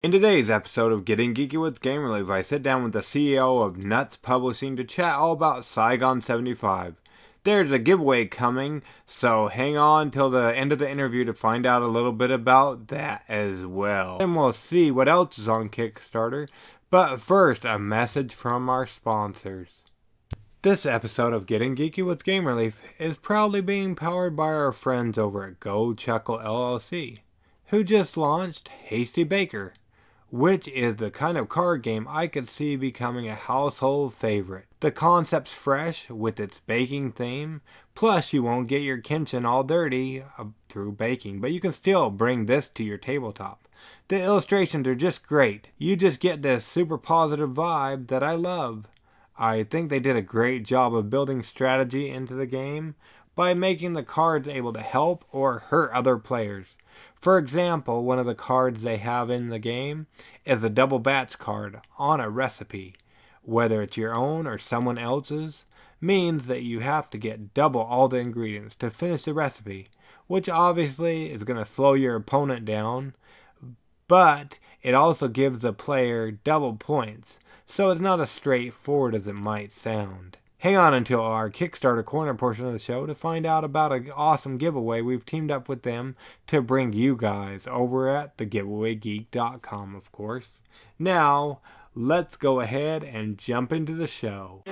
In today's episode of Getting Geeky with Game Relief, I sit down with the CEO of Nuts Publishing to chat all about Saigon 75. There's a giveaway coming, so hang on till the end of the interview to find out a little bit about that as well. Then we'll see what else is on Kickstarter, but first, a message from our sponsors. This episode of Getting Geeky with Game Relief is proudly being powered by our friends over at Go Chuckle LLC, who just launched Hasty Baker, which is the kind of card game I could see becoming a household favorite. The concept's fresh with its baking theme, plus you won't get your kitchen all dirty through baking, but you can still bring this to your tabletop. The illustrations are just great. You just get this super positive vibe that I love. I think they did a great job of building strategy into the game by making the cards able to help or hurt other players. For example, one of the cards they have in the game is a double batch card on a recipe. Whether it's your own or someone else's, means that you have to get double all the ingredients to finish the recipe, which obviously is going to slow your opponent down, but it also gives the player double points, so it's not as straightforward as it might sound. Hang on until our Kickstarter Corner portion of the show to find out about an awesome giveaway we've teamed up with them to bring you guys over at thegiveawaygeek.com, of course. Now, let's go ahead and jump into the show.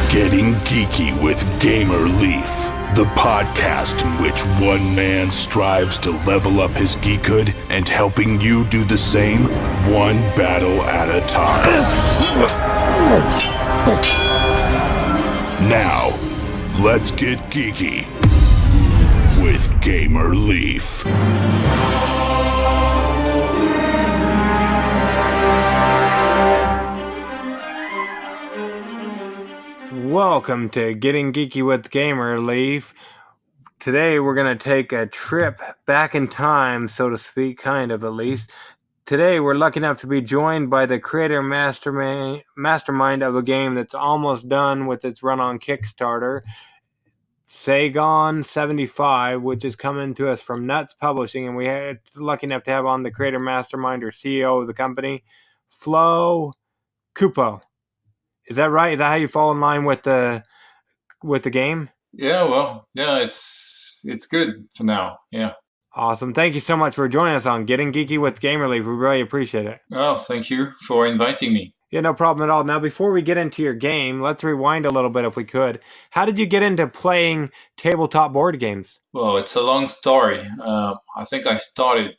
Getting Geeky with Gamer Leaf, the podcast in which one man strives to level up his geekhood and helping you do the same, one battle at a time. Now, let's get geeky with Gamer Leaf. Welcome to Getting Geeky with Gamer Leaf. Today we're going to take a trip back in time, so to speak, kind of at least. Today we're lucky enough to be joined by the creator mastermind of a game that's almost done with its run on Kickstarter, Saigon 75, which is coming to us from Nuts Publishing, and we had lucky enough to have on the creator mastermind or CEO of the company, Flo Kupo. Is that right? Is that how you fall in line with the game? Yeah, it's good for now. Yeah. Awesome. Thank you so much for joining us on Getting Geeky with Game Relief. We really appreciate it. Oh, thank you for inviting me. Yeah, no problem at all. Now, before we get into your game, let's rewind a little bit if we could. How did you get into playing tabletop board games? Well, it's a long story. I think I started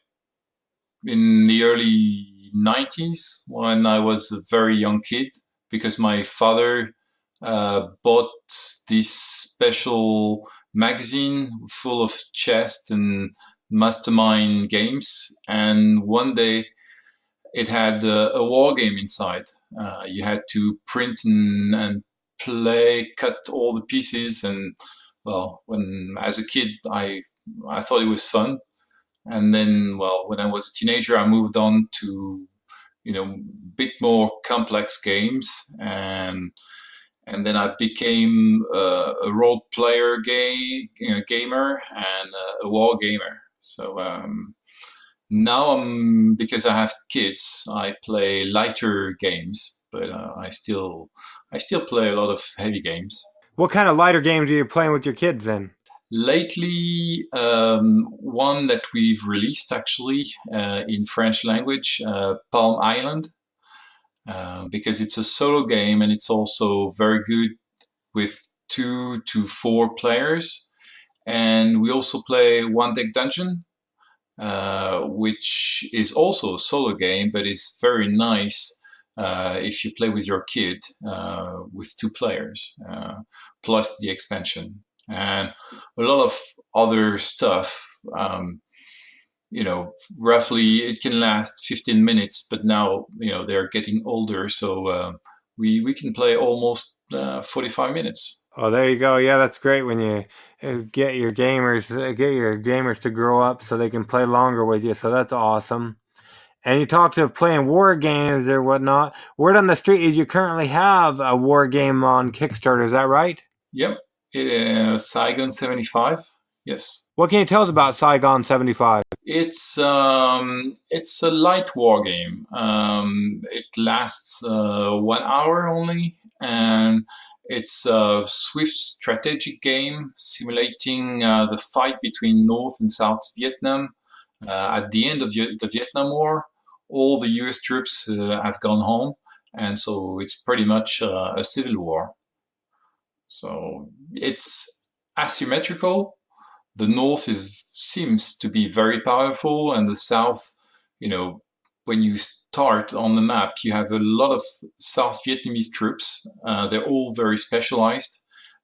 in the early 90s when I was a very young kid because my father bought this special magazine full of chess and mastermind games, and one day it had a war game inside. You had to print and play, cut all the pieces, and well, when as a kid, I thought it was fun. And then, well, when I was a teenager, I moved on to bit more complex games, and then I became a role player gamer and a war gamer. So now because I have kids, I play lighter games, but I still play a lot of heavy games. What kind of lighter games are you playing with your kids then? Lately, one that we've released actually in French language, Palm Island, because it's a solo game and it's also very good with 2 to 4 players. And we also play One Deck Dungeon, which is also a solo game, but it's very nice if you play with your kid with 2 players, plus the expansion. And a lot of other stuff. Roughly it can last 15 minutes, but now, they're getting older, so we can play almost 45 minutes. Oh, there you go. Yeah, that's great when you get your gamers to grow up so they can play longer with you. So that's awesome. And you talked of playing war games or whatnot. Word on the street is you currently have a war game on Kickstarter. Is that right? Yep, it is Saigon 75. Yes. What can you tell us about Saigon 75? It's a light war game. It lasts 1 hour only, and it's a swift strategic game simulating the fight between North and South Vietnam. At the end of the Vietnam War, all the U.S. troops have gone home, and so it's pretty much a civil war. So it's asymmetrical. The north seems to be very powerful, and the south, you know, when you start on the map, you have a lot of South Vietnamese troops. They're all very specialized,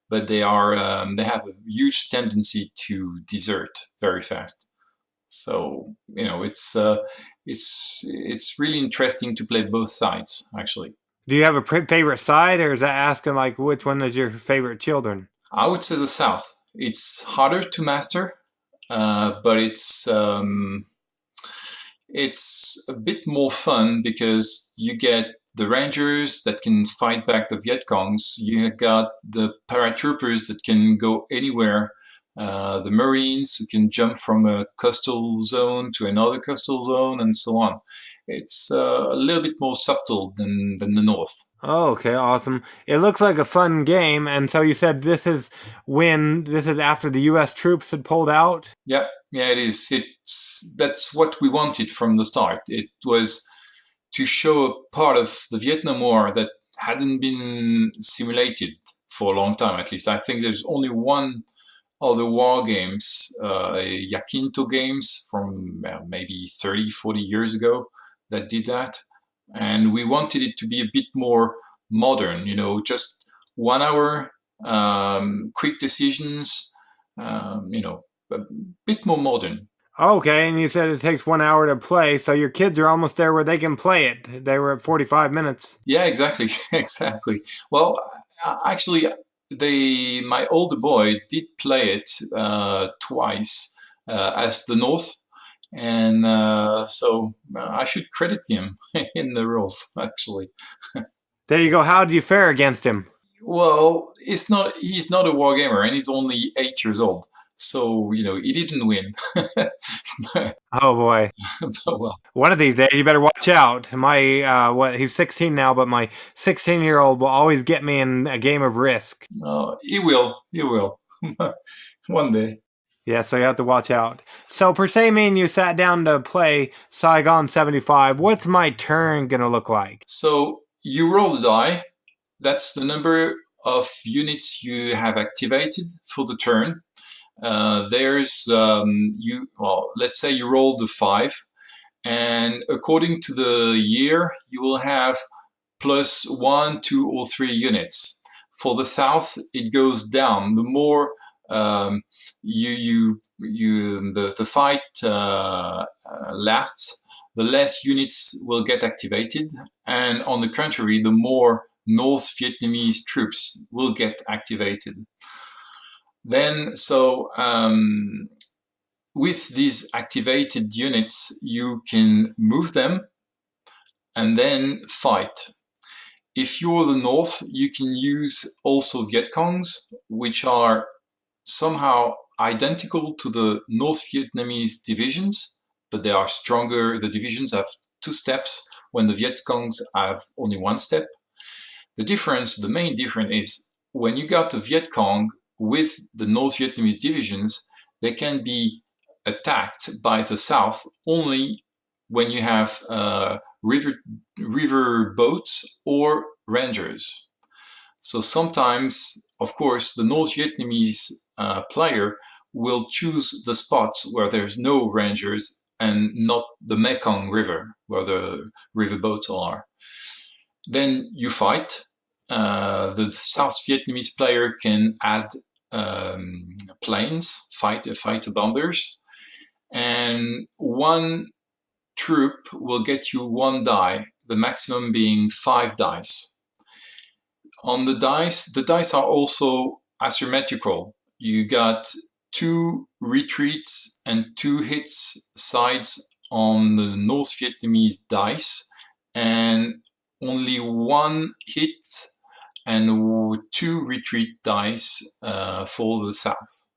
but they have a huge tendency to desert very fast. So it's really interesting to play both sides actually. Do you have a favorite side, or is that asking like which one is your favorite children? I would say the south. It's harder to master, but it's a bit more fun because you get the Rangers that can fight back the Viet Congs. You got the paratroopers that can go anywhere. The Marines who can jump from a coastal zone to another coastal zone, and so on. It's a little bit more subtle than the North. Oh, okay, awesome. It looks like a fun game, and so you said this is after the U.S. troops had pulled out? Yeah, it is. That's what we wanted from the start. It was to show a part of the Vietnam War that hadn't been simulated for a long time. At least I think there's only one other war games, Yakinto games from maybe 30, 40 years ago that did that. And we wanted it to be a bit more modern, just 1 hour, quick decisions, a bit more modern. Okay, and you said it takes 1 hour to play, so your kids are almost there where they can play it. They were at 45 minutes. Yeah, exactly, exactly. Well, actually, my older boy did play it twice as the North, and so I should credit him in the rules. Actually, There you go. How did you fare against him? well, he's not a wargamer, and he's only 8 years old, so he didn't win. Oh boy. But, well, One of these days, you better watch out. My, he's 16 now, but my 16-year-old will always get me in a game of Risk. he will. He will. One day. Yeah, so you have to watch out. So, per se, me and you sat down to play Saigon 75. What's my turn gonna look like? So you roll the die. That's the number of units you have activated for the turn. There's well, let's say you rolled a 5, and according to the year, you will have plus 1, 2, or 3 units. For the south, it goes down. The more the fight lasts, the less units will get activated, and on the contrary, the more North Vietnamese troops will get activated. Then, with these activated units, you can move them and then fight. If you're the North, you can use also Viet Congs, which are somehow identical to the North Vietnamese divisions, but they are stronger. The divisions have 2 steps when the Viet Congs have only 1 step. The main difference is when you got the Viet Cong with the North Vietnamese divisions, they can be attacked by the South only when you have river boats or rangers. So sometimes, of course, the North Vietnamese player will choose the spots where there's no rangers and not the Mekong River, where the river boats are. Then you fight. The South Vietnamese player can add planes, fighter bombers, and one troop will get you 1 die, the maximum being 5 dice. On the dice are also asymmetrical. You got 2 retreats and 2 hits sides on the North Vietnamese dice, and only one hit and two retreat dice for the South.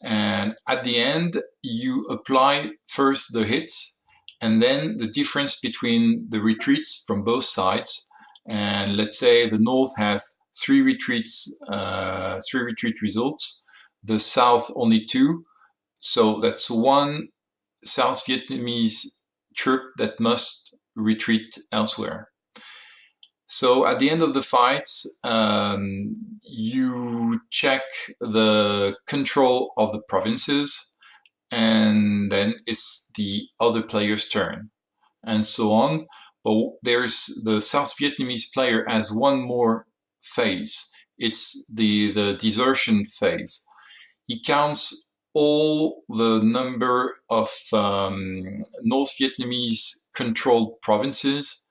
And at the end, you apply first the hits and then the difference between the retreats from both sides. And let's say the North has three retreat results, the South only two. So that's one South Vietnamese troop that must retreat elsewhere. So at the end of the fights, you check the control of the provinces, and then it's the other player's turn, and so on. But there's the South Vietnamese player has one more phase. It's the desertion phase. He counts all the number of North Vietnamese controlled provinces,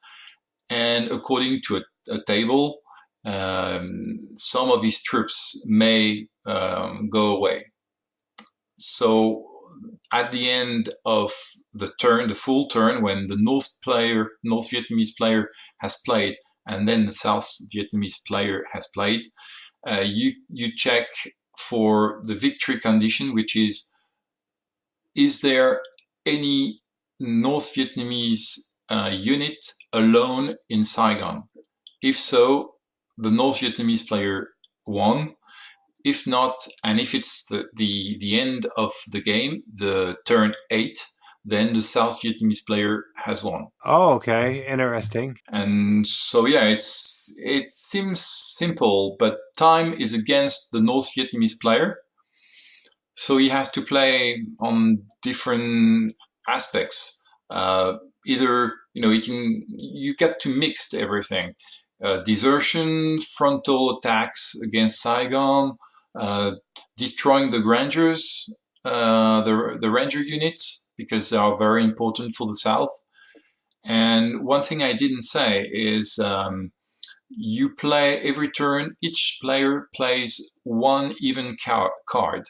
and according to a table, some of his troops may go away. So at the end of the turn, the full turn, when the North Vietnamese player has played, and then the South Vietnamese player has played, you check for the victory condition, which is there any North Vietnamese unit alone in Saigon? If so, the North Vietnamese player won. If not, and if it's the end of the game, the turn 8, then the South Vietnamese player has won. Oh, okay. Interesting. And so, yeah, it seems simple, but time is against the North Vietnamese player. So he has to play on different aspects. Either, you get to mix everything. Desertion, frontal attacks against Saigon, destroying the Rangers, the Ranger units, because they are very important for the South. And one thing I didn't say is you play every turn, each player plays one even card.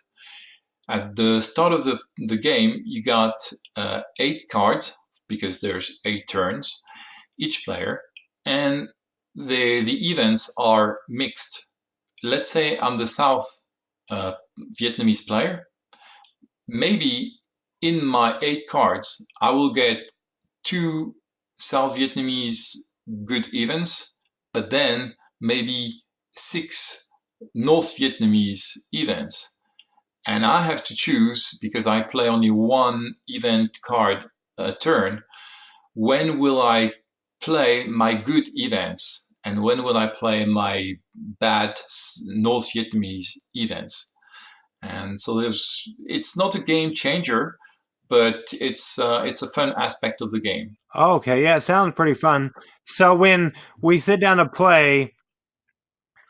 At the start of the game, you got 8 cards, because there's 8 turns, each player, and the events are mixed. Let's say I'm the South Vietnamese player. Maybe in my 8 cards, I will get 2 South Vietnamese good events, but then maybe 6 North Vietnamese events. And I have to choose, because I play only one event card a turn, when will I play my good events and when will I play my bad North Vietnamese events. And so it's not a game changer, but it's a fun aspect of the game. Okay, yeah, it sounds pretty fun. So when we sit down to play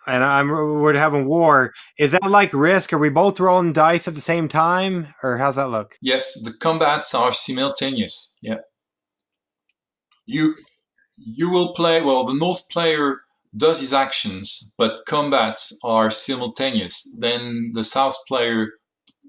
and we're having war, is that like Risk? Are we both rolling dice at the same time, or how's that look? Yes, the combats are simultaneous. Yeah, you will play. Well, the North player does his actions, but combats are simultaneous. Then the South player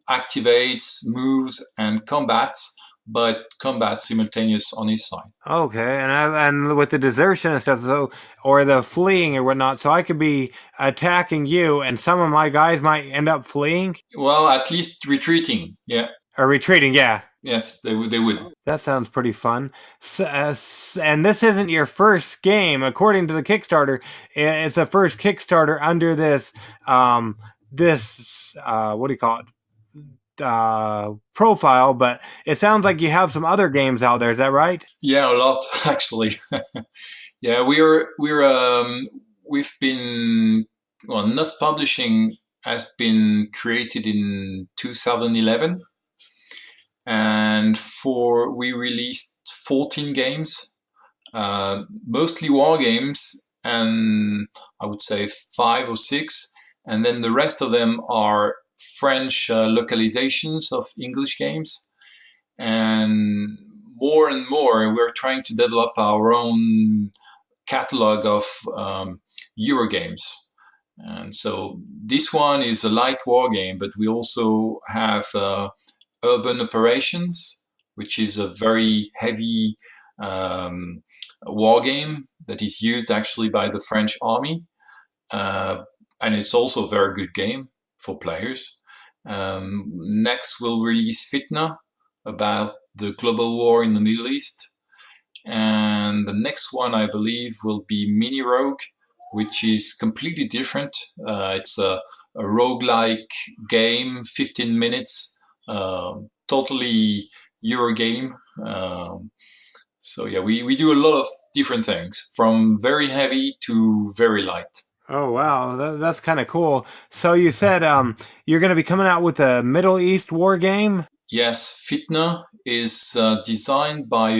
activates, moves, and combats, but combat simultaneous on his side. Okay, and with the desertion and stuff, so or the fleeing or whatnot, so I could be attacking you, and some of my guys might end up fleeing Well, at least retreating. Yeah. or retreating. Yeah, Yes, they would. that sounds pretty fun. And this isn't your first game, according to the Kickstarter. It's the first Kickstarter under this what do you call it? Profile, but it sounds like you have some other games out there. Is that right? Yeah, a lot actually. Yeah, we've been, well, Nuts Publishing has been created in 2011, and we released 14 games, mostly war games, and I would say 5 or 6, and then the rest of them are French localizations of English games. And more we're trying to develop our own catalog of Euro games. And so this one is a light war game, but we also have urban operations, which is a very heavy um, war game that is used actually by the French army. Uh, and it's also a very good game for players. Next, we'll release Fitna about the global war in the Middle East. And the next one, I believe, will be Mini Rogue, which is completely different. It's a roguelike game, 15 minutes, totally Euro game. So yeah, we do a lot of different things, from very heavy to very light. Oh wow, that's kind of cool. So you said you're going to be coming out with a Middle East war game? Yes, Fitna is designed by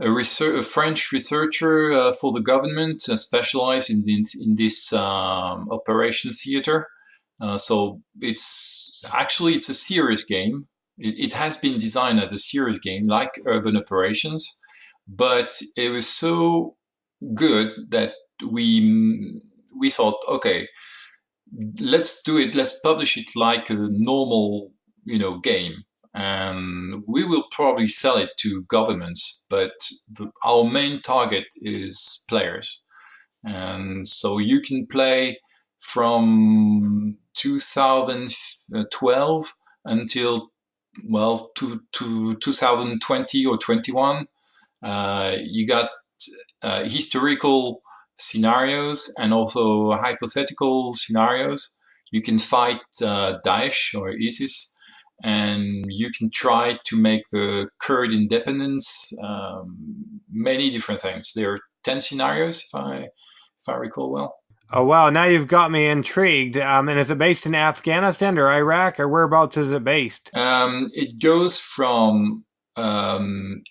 a French researcher for the government, specialized in this operation theater. So it's a serious game. It has been designed as a serious game, like Urban Operations, but it was so good that we thought, okay, let's do it. Let's publish it like a normal, game, and we will probably sell it to governments. But our main target is players, and so you can play from 2012 until to 2020 or 21. You got historical scenarios and also hypothetical scenarios. You can fight Daesh or ISIS, and you can try to make the Kurd independence. Many different things. There are 10 scenarios, if I recall well. Oh wow, now you've got me intrigued. And is it based in Afghanistan or Iraq or whereabouts is it based? It goes from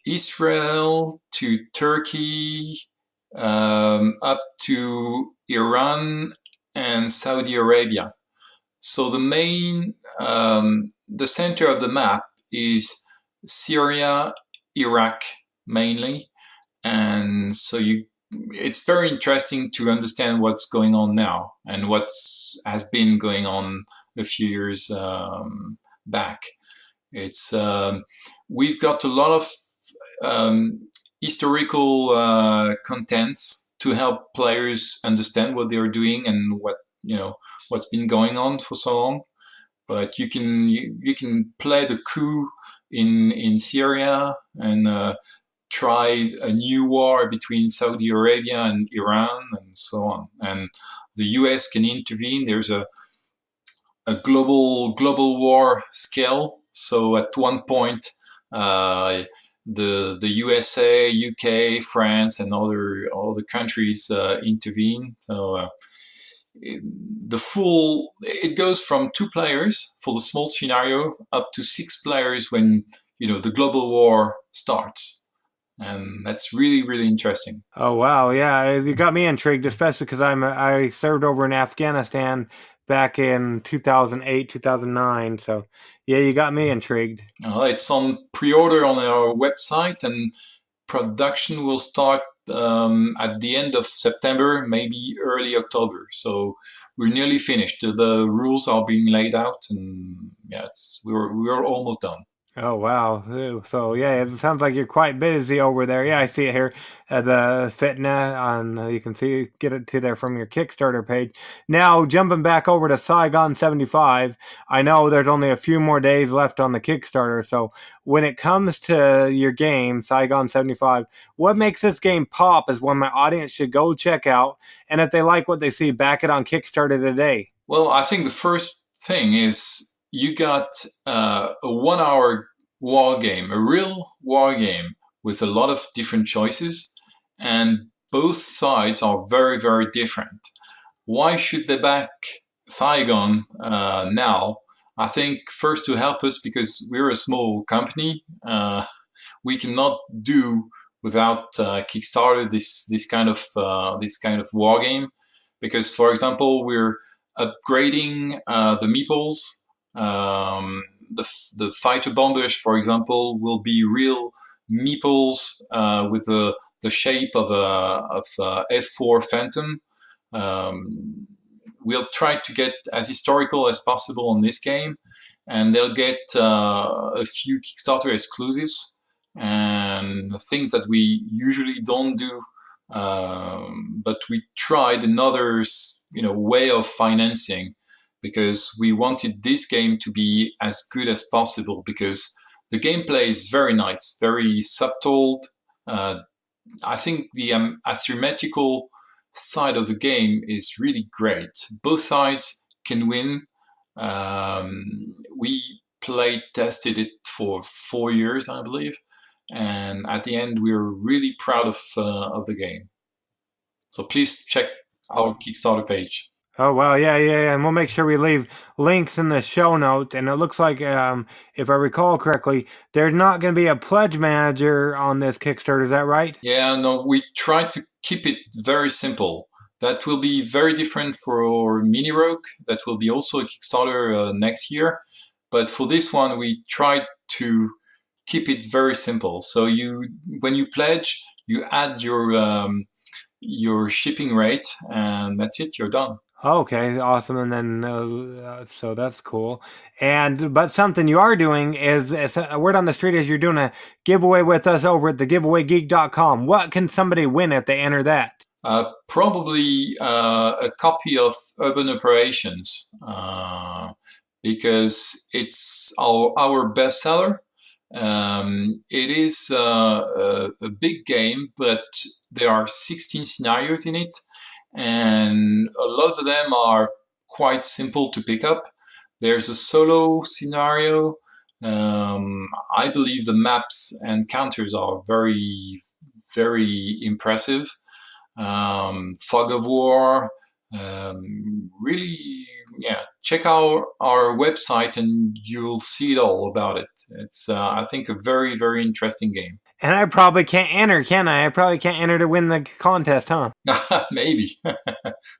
Israel to Turkey, up to Iran and Saudi Arabia. So the center of the map is Syria, Iraq mainly, and so it's very interesting to understand what's going on now and what has been going on a few years back. It's We've got a lot of historical contents to help players understand what they're doing and what's been going on for so long. But you can play the coup in Syria and try a new war between Saudi Arabia and Iran and so on. And the US can intervene. There's a global war scale. So at one point, the USA, UK, France, and other countries intervene. So it goes from 2 players for the small scenario up to 6 players when the global war starts, and that's really really interesting. Oh wow, yeah, you got me intrigued, especially because I served over in Afghanistan back in 2008, 2009. So yeah, you got me intrigued. It's on pre-order on our website, and production will start at the end of September, maybe early October. So we're nearly finished. The rules are being laid out, and yeah, we're almost done. Oh wow! Ooh, so yeah, it sounds like you're quite busy over there. Yeah, I see it here. The Fitna on you can see get it to there from your Kickstarter page. Now jumping back over to Saigon 75, I know there's only a few more days left on the Kickstarter. So when it comes to your game Saigon 75, what makes this game pop is one my audience should go check out, and if they like what they see, back it on Kickstarter today. Well, I think the first thing is you got a 1 hour war game, a real war game with a lot of different choices, and both sides are very, very different. Why should they back Saigon now? I think first to help us because we're a small company. We cannot do without Kickstarter this kind of war game, because for example we're upgrading the meeples. Um, the fighter bombers, for example, will be real meeples with the shape of a F4 Phantom. Um, we'll try to get as historical as possible on this game, and they'll get a few Kickstarter exclusives and things that we usually don't do. But we tried another, way of financing because we wanted this game to be as good as possible because the gameplay is very nice, very subtle. Uh, I think the asymmetrical side of the game is really great. Both sides can win. We tested it for 4 years, I believe, and at the end, we were really proud of the game. So please check our Kickstarter page. Oh well, yeah, and we'll make sure we leave links in the show notes. And it looks like, if I recall correctly, there's not going to be a pledge manager on this Kickstarter. Is that right? Yeah, no, we tried to keep it very simple. That will be very different for Mini Rogue. That will be also a Kickstarter next year. But for this one, we tried to keep it very simple. So when you pledge, you add your shipping rate, and that's it. You're done. Okay, awesome. And then, so that's cool. But something you are doing is a word on the street is you're doing a giveaway with us over at thegiveawaygeek.com. What can somebody win if they enter that? Probably a copy of Urban Operations because it's our bestseller. It is a big game, but there are 16 scenarios in it, and a lot of them are quite simple to pick up. There's a solo scenario. I believe the maps and counters are very, very impressive. Fog of War. Really, yeah. Check out our website and you'll see it all about it. It's, I think, a very, very interesting game. And I probably can't enter, can I? I probably can't enter to win the contest, huh? Maybe.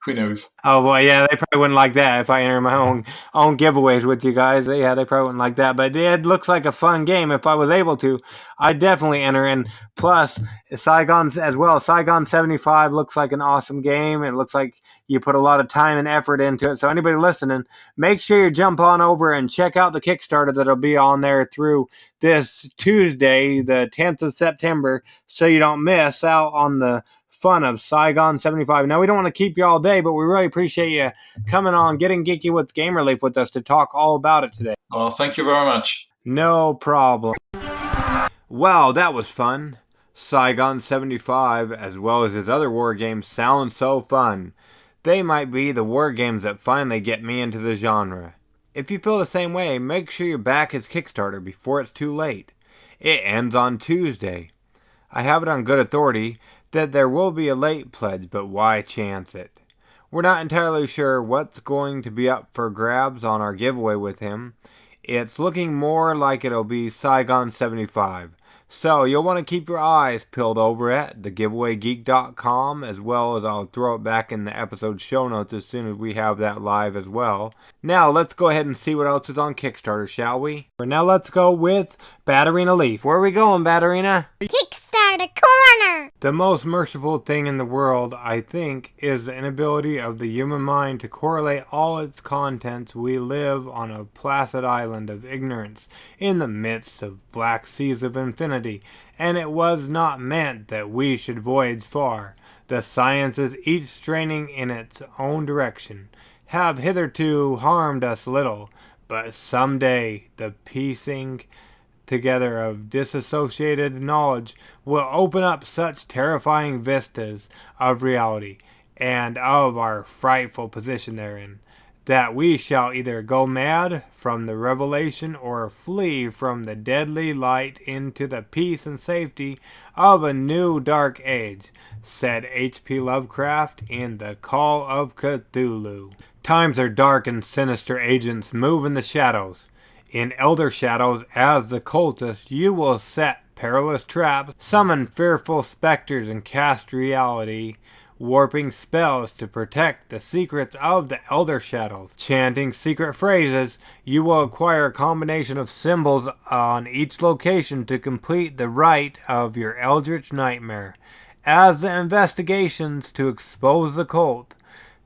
Who knows? Oh boy, yeah, they probably wouldn't like that if I enter my own giveaways with you guys. Yeah, they probably wouldn't like that. But it looks like a fun game. If I was able to, I'd definitely enter. And plus, Saigon's as well. Saigon 75 looks like an awesome game. It looks like you put a lot of time and effort into it. So anybody listening, make sure you jump on over and check out the Kickstarter that'll be on there through this Tuesday, the 10th of September, so you don't miss out on the fun of Saigon 75. Now, we don't want to keep you all day, but we really appreciate you coming on, getting geeky with Game Relief with us to talk all about it today. Well, thank you very much. No problem. Wow, that was fun. Saigon 75, as well as his other war games, sound so fun. They might be the war games that finally get me into the genre. If you feel the same way, make sure you back his Kickstarter before it's too late. It ends on Tuesday. I have it on good authority that there will be a late pledge, but why chance it? We're not entirely sure what's going to be up for grabs on our giveaway with him. It's looking more like it'll be Saigon 75. So you'll want to keep your eyes peeled over at thegiveawaygeek.com, as well as I'll throw it back in the episode show notes as soon as we have that live as well. Now let's go ahead and see what else is on Kickstarter, shall we? For now, let's go with Batterina Leaf. Where are we going, Batterina? Kickstarter Corner! The most merciful thing in the world, I think, is the inability of the human mind to correlate all its contents. We live on a placid island of ignorance in the midst of black seas of infinity, and it was not meant that we should voyage far. The sciences, each straining in its own direction, have hitherto harmed us little, but some day the piecing together of disassociated knowledge will open up such terrifying vistas of reality and of our frightful position therein, that we shall either go mad from the revelation or flee from the deadly light into the peace and safety of a new dark age, said H.P. Lovecraft in The Call of Cthulhu. Times are dark and sinister agents move in the shadows. In elder shadows, as the cultist, you will set perilous traps, summon fearful specters, and cast reality warping spells to protect the secrets of the elder shadows. Chanting secret phrases, you will acquire a combination of symbols on each location to complete the rite of your eldritch nightmare. As the investigations to expose the cult,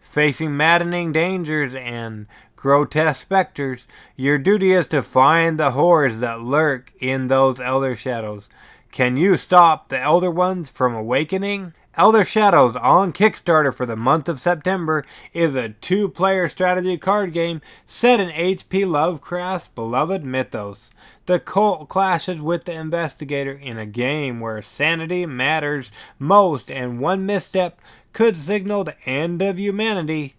facing maddening dangers and grotesque specters. Your duty is to find the horrors that lurk in those elder shadows. Can you stop the elder ones from awakening? Elder Shadows on Kickstarter for the month of September is a 2-player strategy card game set in H.P. Lovecraft's beloved mythos. The cult clashes with the investigator in a game where sanity matters most and one misstep could signal the end of humanity.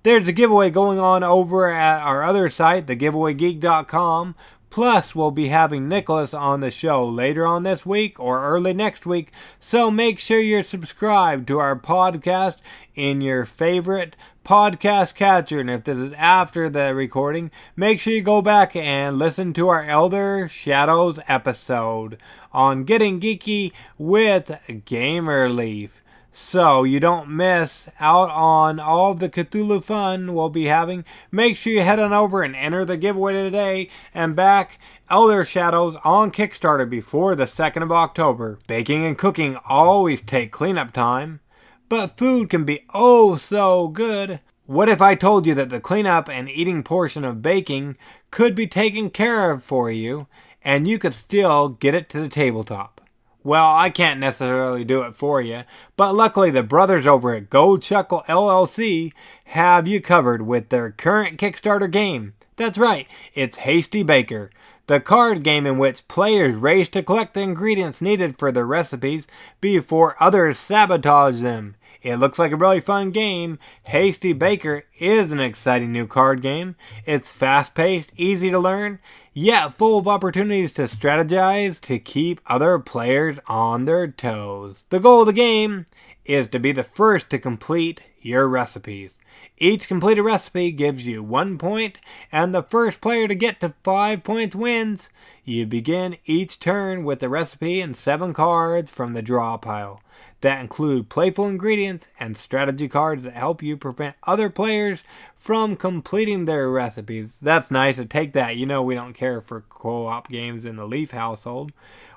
There's a giveaway going on over at our other site, thegiveawaygeek.com. Plus, we'll be having Nicholas on the show later on this week or early next week, so make sure you're subscribed to our podcast in your favorite podcast catcher. And if this is after the recording, make sure you go back and listen to our Elder Shadows episode on Getting Geeky with Gamerleaf, so you don't miss out on all the Cthulhu fun we'll be having. Make sure you head on over and enter the giveaway today and back Elder Shadows on Kickstarter before the 2nd of October. Baking and cooking always take cleanup time, but food can be oh so good. What if I told you that the cleanup and eating portion of baking could be taken care of for you and you could still get it to the tabletop? Well, I can't necessarily do it for you, but luckily the brothers over at Gold Chuckle LLC have you covered with their current Kickstarter game. That's right, it's Hasty Baker, the card game in which players race to collect the ingredients needed for their recipes before others sabotage them. It looks like a really fun game. Hasty Baker is an exciting new card game. It's fast-paced, easy to learn, yet full of opportunities to strategize to keep other players on their toes. The goal of the game is to be the first to complete your recipes. Each completed recipe gives you 1 point, and the first player to get to 5 points wins. You begin each turn with a recipe and 7 cards from the draw pile that include playful ingredients and strategy cards that help you prevent other players from completing their recipes. That's nice to take that. You know we don't care for co-op games in the Leaf household.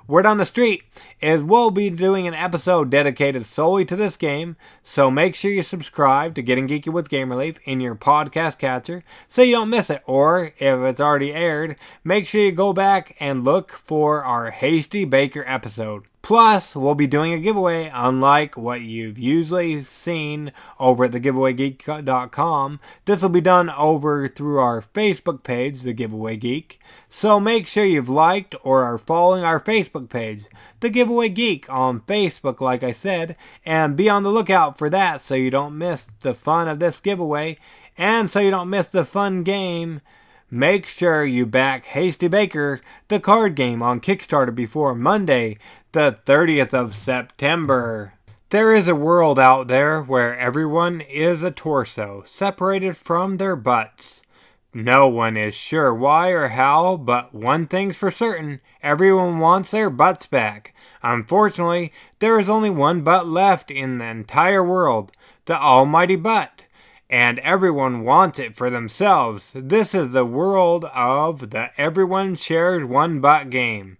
Word on the street is we'll be doing an episode dedicated solely to this game, so make sure you subscribe to Getting Geeky with Gamerleaf in your podcast catcher so you don't miss it. Or, if it's already aired, make sure you go back and look for our Hasty Baker episode. Plus, we'll be doing a giveaway unlike what you've usually seen over at thegiveawaygeek.com. This will be done over through our Facebook page, The Giveaway Geek. So make sure you've liked or are following our Facebook page, The Giveaway Geek, on Facebook, like I said, and be on the lookout for that so you don't miss the fun of this giveaway and so you don't miss the fun game. Make sure you back Hasty Baker, the card game, on Kickstarter before Monday, the 30th of September. There is a world out there where everyone is a torso, separated from their butts. No one is sure why or how, but one thing's for certain, everyone wants their butts back. Unfortunately, there is only one butt left in the entire world, the almighty butt. And everyone wants it for themselves. This is the world of the Everyone Shares One Butt game.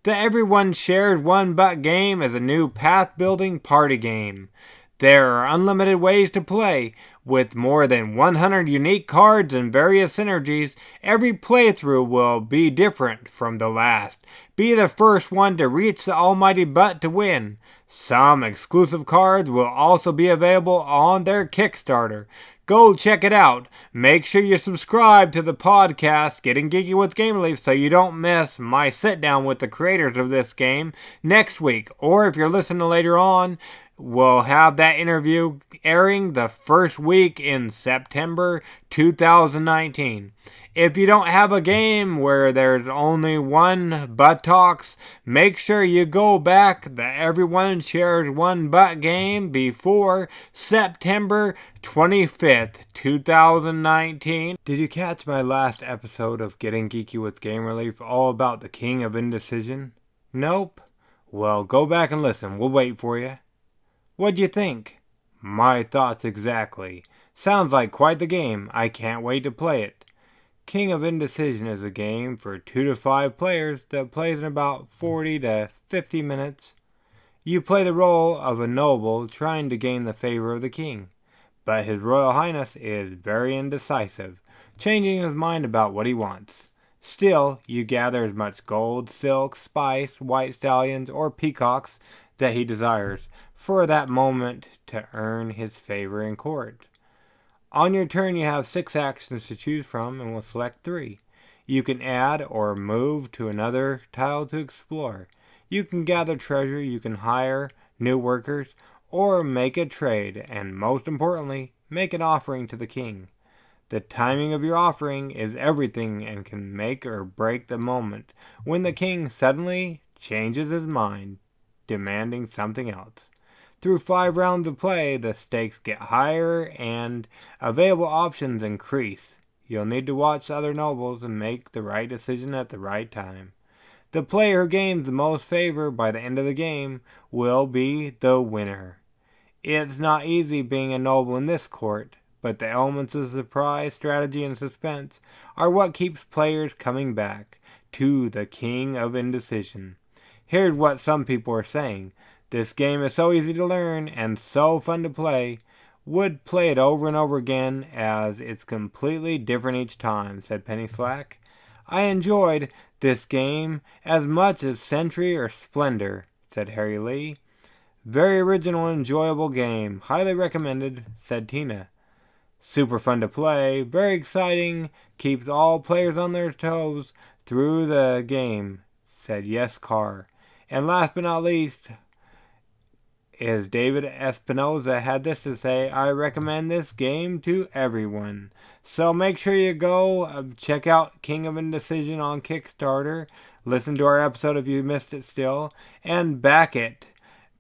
The Everyone Shares One Butt game is a new path-building party game. There are unlimited ways to play. With more than 100 unique cards and various synergies, every playthrough will be different from the last. Be the first one to reach the almighty butt to win. Some exclusive cards will also be available on their Kickstarter. Go check it out. Make sure you subscribe to the podcast Getting Geeky with Gamerleaf so you don't miss my sit down with the creators of this game next week. Or if you're listening later on, we'll have that interview airing the first week in September 2019. If you don't have a game where there's only one buttocks, make sure you go back the Everyone Shares One Butt game before September 25th, 2019. Did you catch my last episode of Getting Geeky with Gamerleaf all about the King of Indecision? Nope? Well, go back and listen. We'll wait for you. What'd you think? My thoughts exactly. Sounds like quite the game. I can't wait to play it. King of Indecision is a game for 2 to 5 players that plays in about 40 to 50 minutes. You play the role of a noble trying to gain the favor of the king, but His Royal Highness is very indecisive, changing his mind about what he wants. Still, you gather as much gold, silk, spice, white stallions, or peacocks that he desires for that moment to earn his favor in court. On your turn, you have 6 actions to choose from and will select 3. You can add or move to another tile to explore. You can gather treasure, you can hire new workers, or make a trade, and most importantly, make an offering to the king. The timing of your offering is everything and can make or break the moment when the king suddenly changes his mind, demanding something else. Through 5 rounds of play, the stakes get higher and available options increase. You'll need to watch other nobles and make the right decision at the right time. The player who gains the most favor by the end of the game will be the winner. It's not easy being a noble in this court, but the elements of surprise, strategy, and suspense are what keeps players coming back to the King of Indecision. Here's what some people are saying. This game is so easy to learn and so fun to play. Would play it over and over again as it's completely different each time, said Penny Slack. I enjoyed this game as much as Century or Splendor, said Harry Lee. Very original and enjoyable game. Highly recommended, said Tina. Super fun to play. Very exciting. Keeps all players on their toes through the game, said Yes Carr. And last but not least is David Espinoza had this to say, I recommend this game to everyone. So make sure you go check out King of Indecision on Kickstarter. Listen to our episode if you missed it still. And back it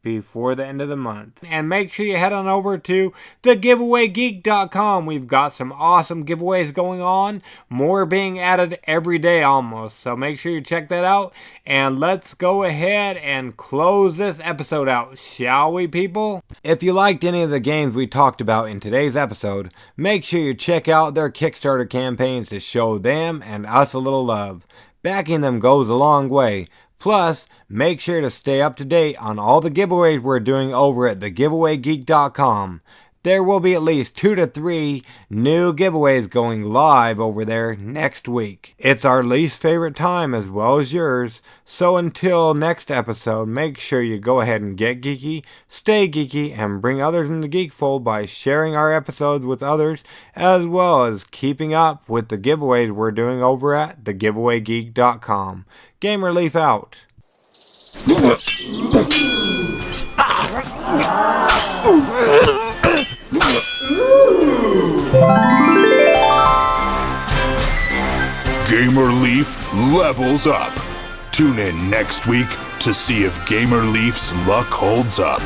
before the end of the month. And make sure you head on over to thegiveawaygeek.com. We've got some awesome giveaways going on. More being added every day almost. So make sure you check that out. And let's go ahead and close this episode out, shall we, people? If you liked any of the games we talked about in today's episode, make sure you check out their Kickstarter campaigns to show them and us a little love. Backing them goes a long way. Plus, make sure to stay up to date on all the giveaways we're doing over at thegiveawaygeek.com. There will be at least 2 to 3 new giveaways going live over there next week. It's our least favorite time as well as yours. So until next episode, make sure you go ahead and get geeky, stay geeky, and bring others in the geekfold by sharing our episodes with others, as well as keeping up with the giveaways we're doing over at thegiveawaygeek.com. Gamer Leaf out. Gamer Leaf levels up. Tune in next week to see if Gamer Leaf's luck holds up.